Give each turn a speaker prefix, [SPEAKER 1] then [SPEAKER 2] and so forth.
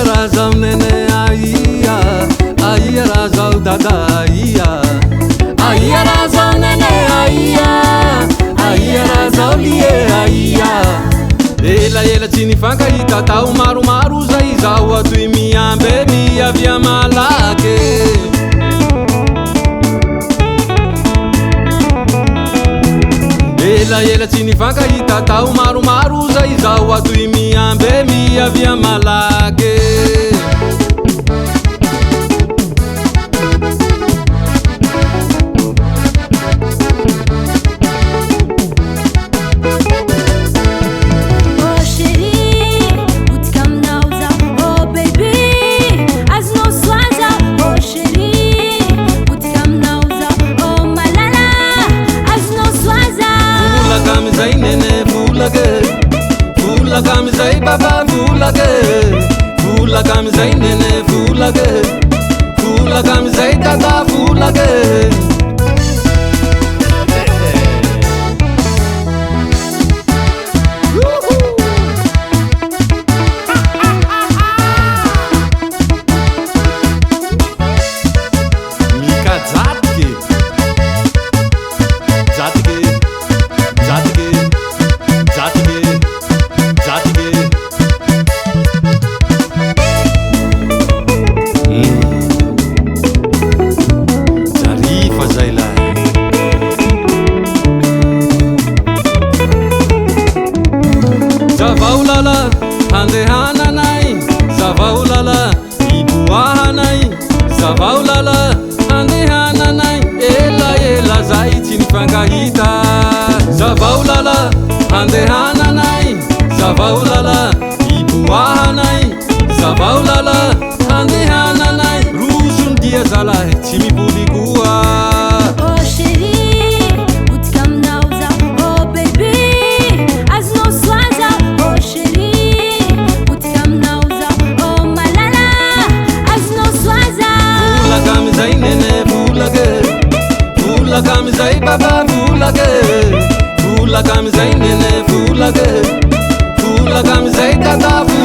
[SPEAKER 1] razao nene aia, aia razao dada aia, aia razao nene aia, aia razao lie aia. Ela tsy nifankahita tao maromaro zay zao atoy miambe miavia malaky. Ela tsy nifankahita tao maromaro zay zao atoy miambe miavia malaky. Vulagam zay baba vulage, vulagam zay nene vulage, vulagam zay dada vulage. Mika jatike, jatike, jatike, jatike. Zarifa zay lahy. Zavao lala handehananay, zavao lala iboahanay, zavao lala handehananay. Ela zay tsy nifankahita. Zavao lala handehananay, zavao lala iboahanay, zavao lala handehananay. Roson dia zalahy tsy miboly koa.
[SPEAKER 2] Oh chérie, utkamnao zao. Oh baby, azonao soa zao. Oh chérie, utkamnao zao. Oh malala, azonao soa zao.
[SPEAKER 1] Vulagam zay nene vulage, vulagam zay baba vulage, vulagam zay nene vulage, vulagam zay dada vulage.